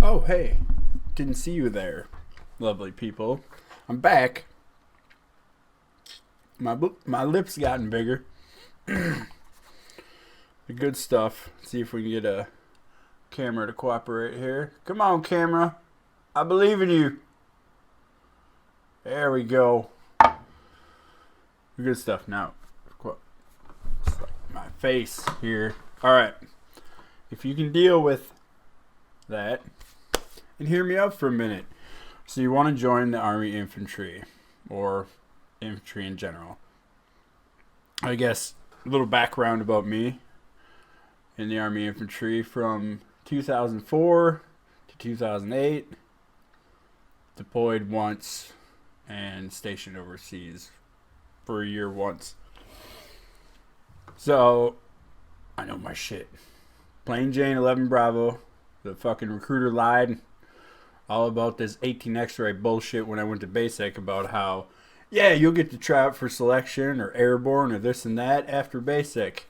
Oh, hey. Didn't see you there, lovely people. I'm back. My lips gotten bigger. The good stuff. See if we can get a camera to cooperate here. Come on, camera. I believe in you. There we go. The good stuff. Now, my face here. Alright. If you can deal with that, and hear me out for a minute. So you want to join the Army Infantry, or infantry in general. I guess a little background about me in the Army Infantry from 2004 to 2008. Deployed once and stationed overseas for a year once. So, I know my shit. Plain Jane 11 Bravo. The fucking recruiter lied all about this 18 X-ray bullshit when I went to basic about how, yeah, you'll get to try out for selection or airborne or this and that after basic.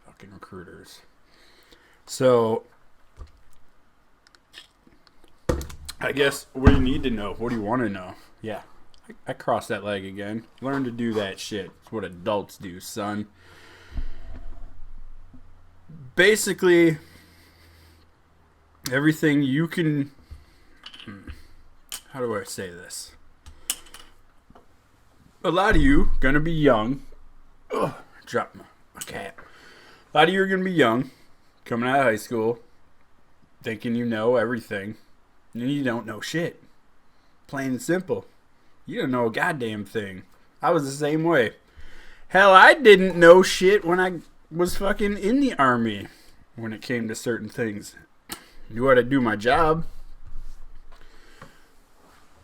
Fucking recruiters. So, I guess what do you need to know? What do you want to know? Yeah, I crossed that leg again. Learn to do that shit. It's what adults do, son. Basically, everything you can... How do I say this? A lot of you gonna be young. Ugh, drop my cap. A lot of you are gonna be young, coming out of high school, thinking you know everything, and you don't know shit. Plain and simple. You don't know a goddamn thing. I was the same way. Hell, I didn't know shit when I was fucking in the Army when it came to certain things. Knew how to do my job.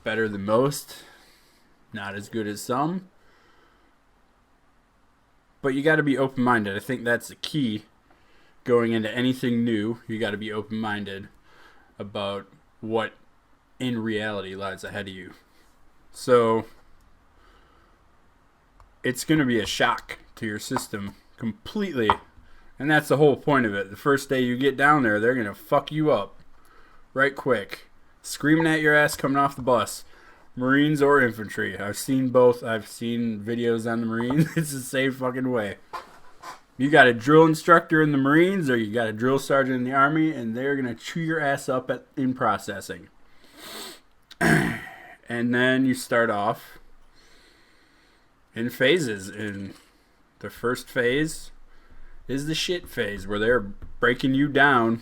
Better than most. Not as good as some. But you got to be open-minded. I think that's the key. Going into anything new, you got to be open-minded about what in reality lies ahead of you. So, it's going to be a shock to your system completely. And that's the whole point of it. The first day you get down there, they're going to fuck you up right quick. Screaming at your ass coming off the bus. Marines or infantry. I've seen both. I've seen videos on the Marines. It's the same fucking way. You got a drill instructor in the Marines or you got a drill sergeant in the Army, and they're going to chew your ass up in processing. And then you start off in phases. And the first phase is the shit phase, where they're breaking you down,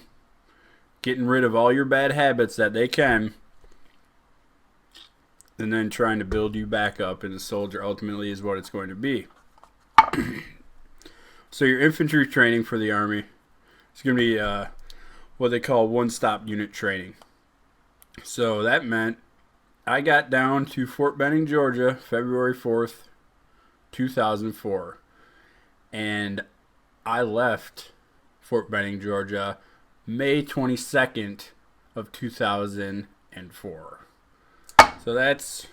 getting rid of all your bad habits that they can, and then trying to build you back up, and the soldier ultimately is what it's going to be. So your infantry training for the Army is going to be what they call one-stop unit training. So that meant I got down to Fort Benning, Georgia, February 4th, 2004. And I left Fort Benning, Georgia, May 22nd of 2004. So that's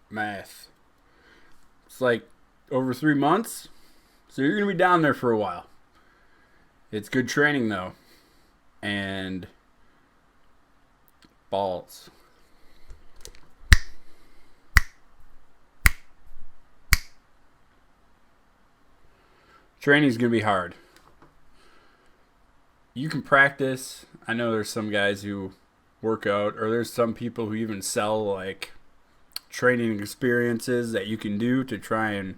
math. It's like over 3 months. So you're going to be down there for a while. It's good training, though. And balls. Training's going to be hard. You can practice. I know there's some guys who work out, or there's some people who even sell like training experiences that you can do to try and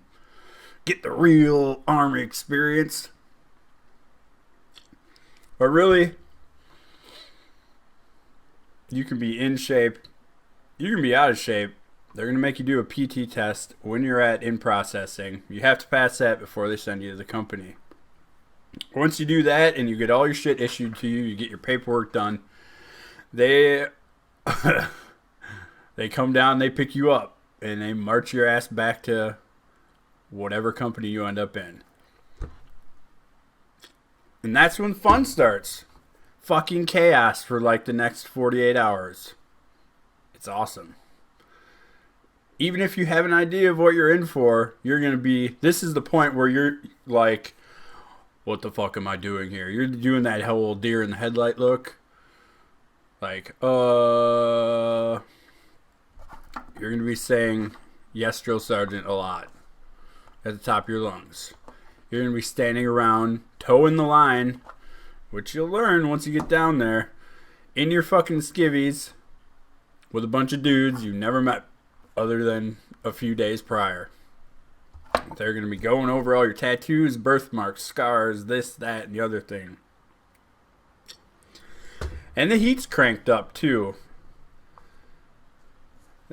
get the real Army experience. But really, you can be in shape. You can be out of shape. They're going to make you do a PT test when you're in processing. You have to pass that before they send you to the company. Once you do that and you get all your shit issued to you, you get your paperwork done, they come down, they pick you up, and they march your ass back to whatever company you end up in. And that's when fun starts. Fucking chaos for like the next 48 hours. It's awesome. Even if you have an idea of what you're in for, you're going to be... This is the point where you're like, what the fuck am I doing here? You're doing that whole deer in the headlight look. Like, you're going to be saying, yes, drill sergeant, a lot at the top of your lungs. You're going to be standing around, toeing the line, which you'll learn once you get down there, in your fucking skivvies with a bunch of dudes you never met other than a few days prior. They're going to be going over all your tattoos, birthmarks, scars, this, that, and the other thing. And the heat's cranked up, too.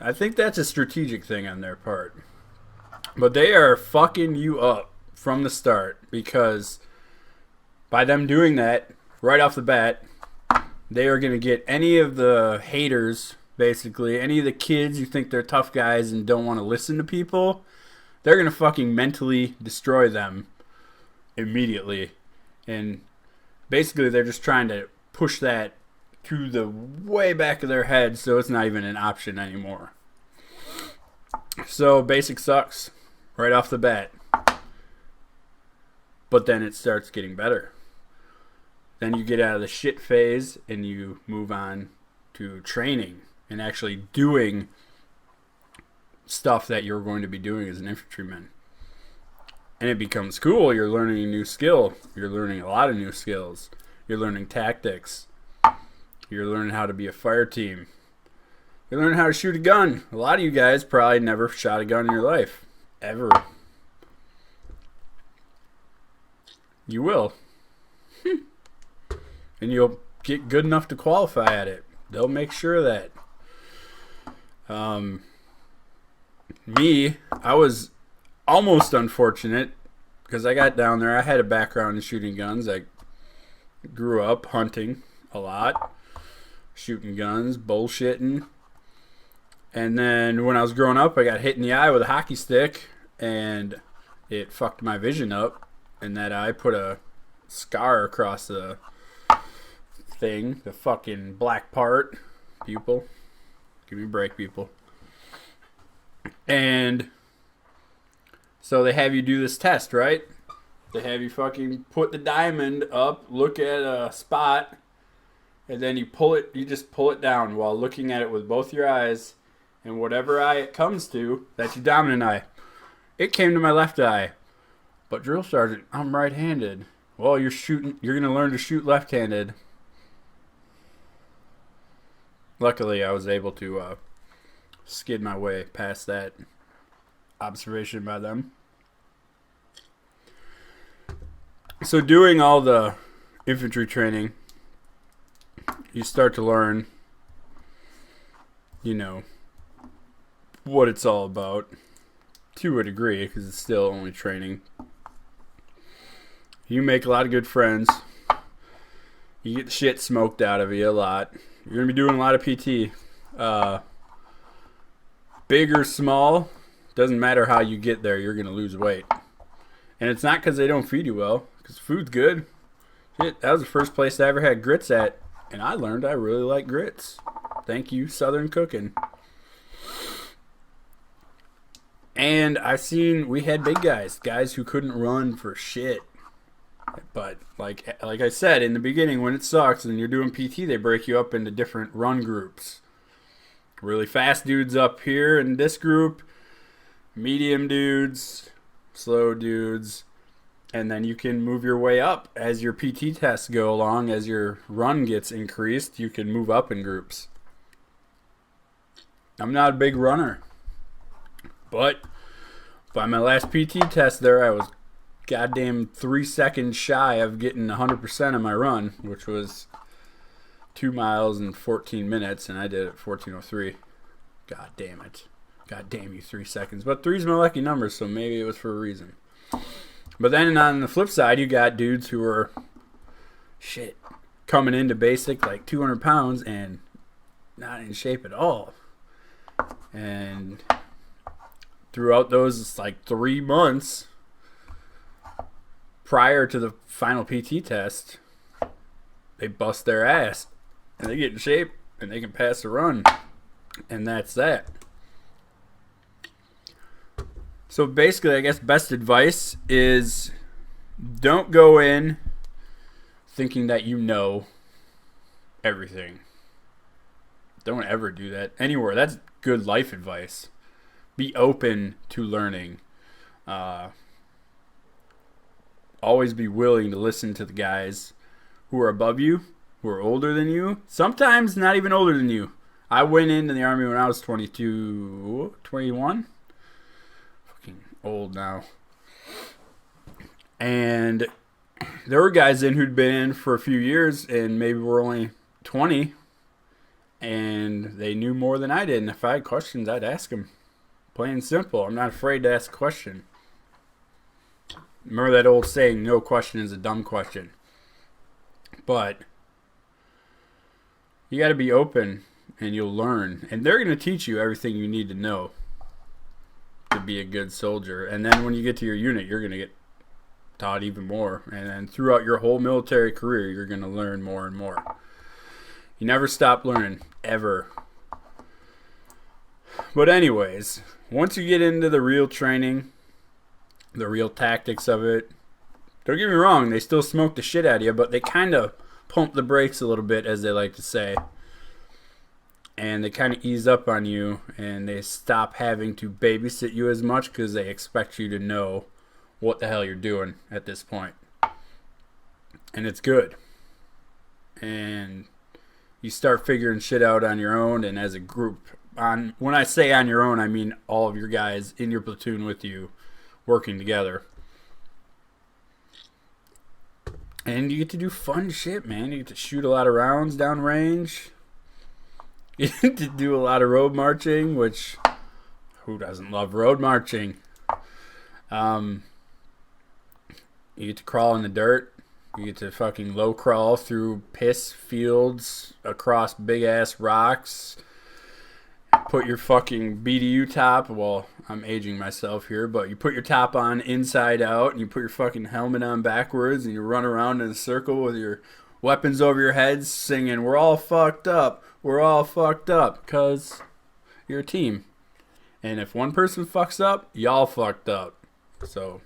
I think that's a strategic thing on their part. But they are fucking you up from the start, because by them doing that, right off the bat, they are going to get any of the haters, basically, any of the kids who think they're tough guys and don't want to listen to people, they're going to fucking mentally destroy them immediately. And basically they're just trying to push that to the way back of their head so it's not even an option anymore. So basic sucks right off the bat. But then it starts getting better. Then you get out of the shit phase and you move on to training and actually doing stuff that you're going to be doing as an infantryman. And it becomes cool. You're learning a new skill. You're learning a lot of new skills. You're learning tactics. You're learning how to be a fire team. You're learning how to shoot a gun. A lot of you guys probably never shot a gun in your life. Ever. You will. And you'll get good enough to qualify at it. They'll make sure of that. Me, I was almost unfortunate because I got down there. I had a background in shooting guns. I grew up hunting a lot, shooting guns, bullshitting. And then when I was growing up, I got hit in the eye with a hockey stick, and it fucked my vision up. And that eye put a scar across the thing, the fucking black part. Pupil. Give me a break, people. And so they have you do this test, right? They have you fucking put the diamond up, look at a spot, and then you just pull it down while looking at it with both your eyes, and whatever eye it comes to, that's your dominant eye. It came to my left eye. But drill sergeant, I'm right-handed. Well, you're going to learn to shoot left-handed. Luckily, I was able to skid my way past that observation by them. So doing all the infantry training, you start to learn, what it's all about. To a degree, because it's still only training. You make a lot of good friends. You get the shit smoked out of you a lot. You're going to be doing a lot of PT. Big or small, doesn't matter how you get there, you're going to lose weight. And it's not because they don't feed you well, because food's good. Shit, that was the first place I ever had grits at, and I learned I really like grits. Thank you, Southern Cooking. And we had big guys who couldn't run for shit. But like I said in the beginning, when it sucks and you're doing PT, they break you up into different run groups. Really fast dudes up here in this group, medium dudes, slow dudes, and then you can move your way up as your PT tests go along. As your run gets increased, you can move up in groups. I'm not a big runner. But by my last PT test there, I was goddamn 3 seconds shy of getting 100% of my run, which was 2 miles in 14 minutes, and I did it 14:03. God damn it. God damn you, 3 seconds. But 3's my lucky number, so maybe it was for a reason. But then on the flip side, you got dudes who are, coming into basic like 200 pounds and not in shape at all. And throughout those 3 months prior to the final PT test, they bust their ass and they get in shape and they can pass the run, and that's that. So basically, I guess best advice is Don't go in thinking that you know everything. Don't ever do that anywhere. That's good life advice. Be open to learning. Always be willing to listen to the guys who are above you, who are older than you. Sometimes not even older than you. I went into the Army when I was 22, 21. Fucking old now. And there were guys in who'd been in for a few years and maybe were only 20. And they knew more than I did. And if I had questions, I'd ask them. Plain and simple. I'm not afraid to ask a question. Remember that old saying, no question is a dumb question. But you got to be open and you'll learn. And they're going to teach you everything you need to know to be a good soldier. And then when you get to your unit, you're going to get taught even more. And then throughout your whole military career, you're going to learn more and more. You never stop learning, ever. But anyways, once you get into the real training, the real tactics of it, don't get me wrong, they still smoke the shit out of you, but they kind of pump the brakes a little bit, as they like to say. And they kind of ease up on you, and they stop having to babysit you as much because they expect you to know what the hell you're doing at this point. And it's good. And you start figuring shit out on your own and as a group. When I say on your own, I mean all of your guys in your platoon with you working together. And you get to do fun shit, man. You get to shoot a lot of rounds down range. You get to do a lot of road marching, which, who doesn't love road marching? You get to crawl in the dirt. You get to fucking low crawl through piss fields across big ass rocks. Put your fucking BDU top, well, I'm aging myself here, but you put your top on inside out and you put your fucking helmet on backwards and you run around in a circle with your weapons over your heads singing, we're all fucked up, because you're a team. And if one person fucks up, y'all fucked up. So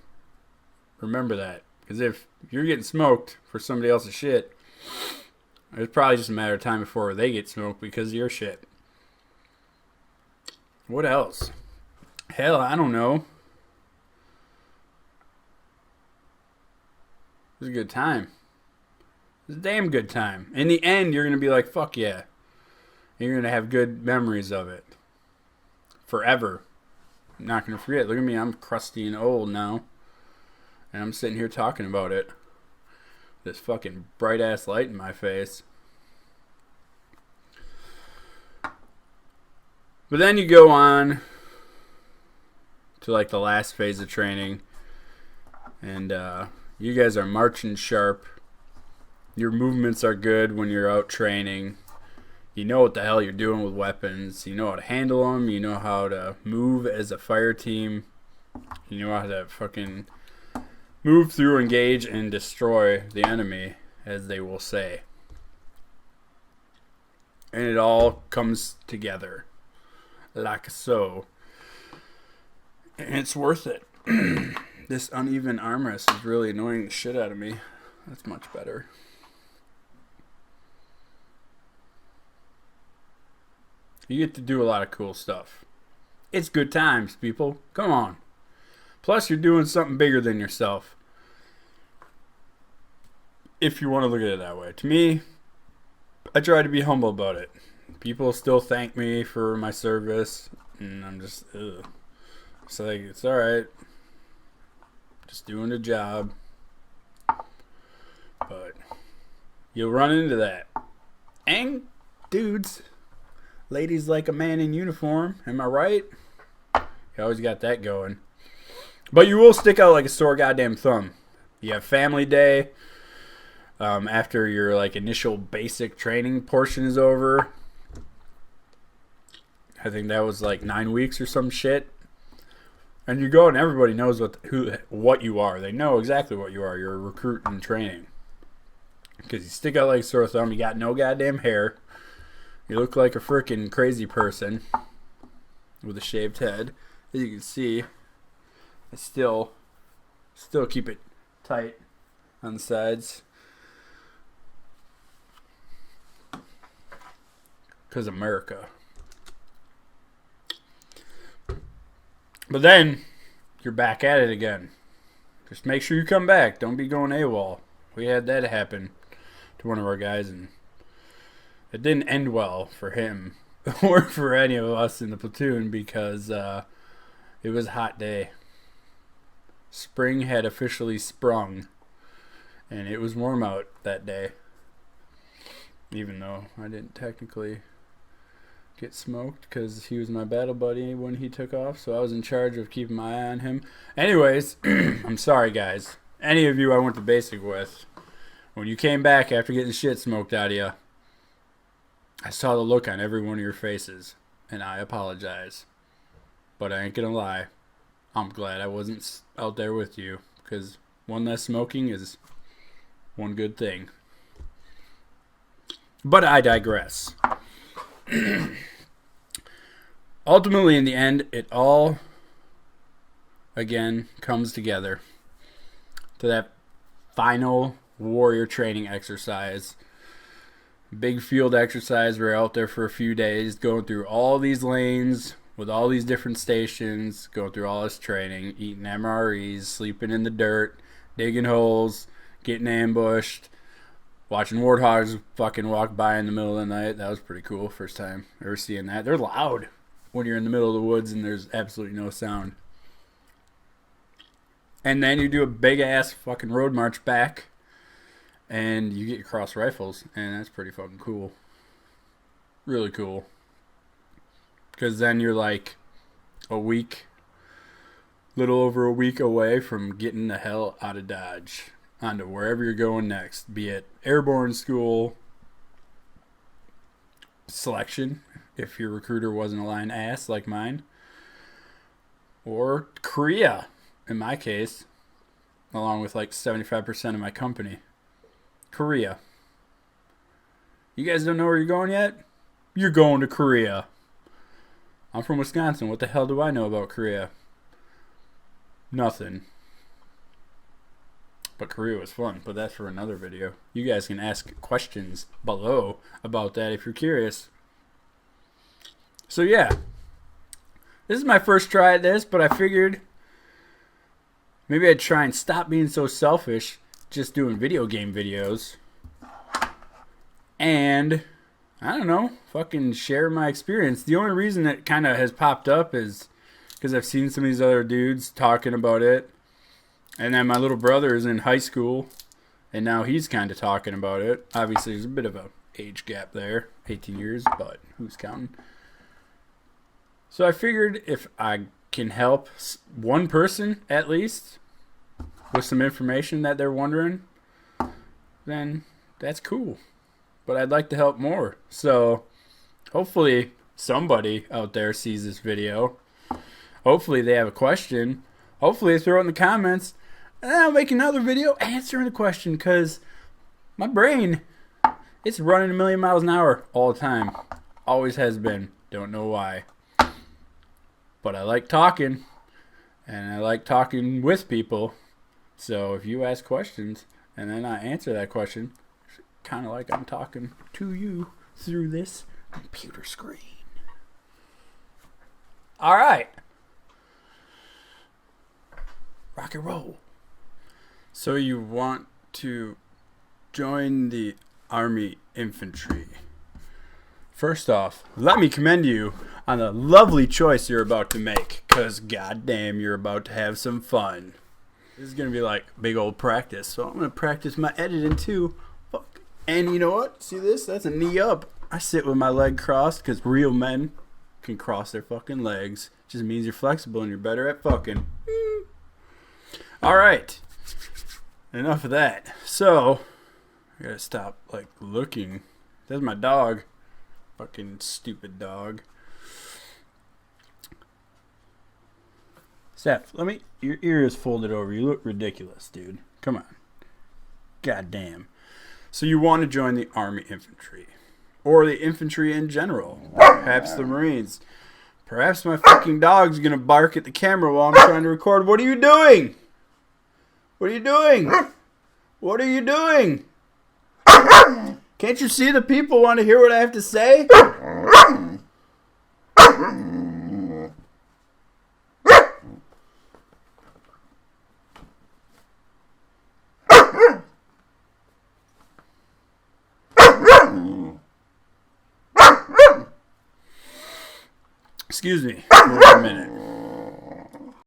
remember that. Because if you're getting smoked for somebody else's shit, it's probably just a matter of time before they get smoked because of your shit. What else? Hell, I don't know. It was a good time. It was a damn good time. In the end, you're going to be like, fuck yeah. And you're going to have good memories of it. Forever. I'm not going to forget. Look at me, I'm crusty and old now. And I'm sitting here talking about it. This fucking bright ass light in my face. But then you go on to like the last phase of training. And you guys are marching sharp. Your movements are good when you're out training. You know what the hell you're doing with weapons. You know how to handle them. You know how to move as a fire team. You know how to fucking move through, engage, and destroy the enemy, as they will say. And it all comes together. Like so. And it's worth it. This uneven armrest is really annoying the shit out of me. That's much better. You get to do a lot of cool stuff. It's good times, people. Come on. Plus, you're doing something bigger than yourself. If you want to look at it that way. To me, I try to be humble about it. People still thank me for my service. And I'm just, ugh. It's like, it's alright. Just doing the job. But you'll run into that. And dudes. Ladies like a man in uniform. Am I right? You always got that going. But you will stick out like a sore goddamn thumb. You have family day. After your like initial basic training portion is over. I think that was like 9 weeks or some shit. And you go and everybody knows what you are. They know exactly what you are. You're a recruit in training. Because you stick out like a sore thumb. You got no goddamn hair. You look like a freaking crazy person with a shaved head. As you can see, I still keep it tight on the sides. Because America. But then, you're back at it again. Just make sure you come back. Don't be going AWOL. We had that happen to one of our guys, and it didn't end well for him or for any of us in the platoon because it was a hot day. Spring had officially sprung, and it was warm out that day. Even though I didn't technically get smoked because he was my battle buddy when he took off, so I was in charge of keeping my eye on him. Anyways, I'm sorry, guys. Any of you I went to basic with, when you came back after getting shit smoked out of you, I saw the look on every one of your faces, and I apologize. But I ain't gonna lie, I'm glad I wasn't out there with you, because one less smoking is one good thing. But I digress. Ultimately, in the end, it all, again, comes together to that final warrior training exercise. Big field exercise. We're out there for a few days, going through all these lanes with all these different stations, going through all this training, eating MREs, sleeping in the dirt, digging holes, getting ambushed, watching warthogs fucking walk by in the middle of the night. That was pretty cool. First time ever seeing that. They're loud when you're in the middle of the woods and there's absolutely no sound. And then you do a big ass fucking road march back and you get your cross rifles, and that's pretty fucking cool. Really cool. Because then you're like little over a week away from getting the hell out of Dodge onto wherever you're going next, be it airborne school, selection, if your recruiter wasn't a lying ass like mine, or Korea, in my case, along with like 75% of my company. Korea. You guys don't know where you're going yet? You're going to Korea. I'm from Wisconsin. What the hell do I know about Korea? Nothing. But Korea was fun, but that's for another video. You guys can ask questions below about that if you're curious. So yeah, this is my first try at this, but I figured maybe I'd try and stop being so selfish just doing video game videos. And, I don't know, fucking share my experience. The only reason it kind of has popped up is because I've seen some of these other dudes talking about it. And then my little brother is in high school, and now he's kind of talking about it. Obviously, there's a bit of a age gap there, 18 years, but who's counting? So I figured if I can help one person at least with some information that they're wondering, then that's cool. But I'd like to help more. So hopefully somebody out there sees this video. Hopefully they have a question. Hopefully they throw it in the comments. And then I'll make another video answering the question, because my brain, it's running a million miles an hour all the time. Always has been. Don't know why. But I like talking. And I like talking with people. So if you ask questions and then I answer that question, it's kind of like I'm talking to you through this computer screen. All right. Rock and roll. So you want to join the Army Infantry. First off, let me commend you on the lovely choice you're about to make, because goddamn, you're about to have some fun. This is going to be like big old practice, so I'm going to practice my editing too. Fuck. And you know what? See this? That's a knee up. I sit with my leg crossed because real men can cross their fucking legs. Just means you're flexible and you're better at fucking. Alright. Enough of that. So, I gotta stop, like, looking. That's my dog. Fucking stupid dog. Steph, your ear is folded over. You look ridiculous, dude. Come on. God damn. So you want to join the Army Infantry. Or the infantry in general. Perhaps the Marines. Perhaps my fucking dog's gonna bark at the camera while I'm trying to record. What are you doing? What are you doing? What are you doing? Can't you see the people want to hear what I have to say? Excuse me for a minute.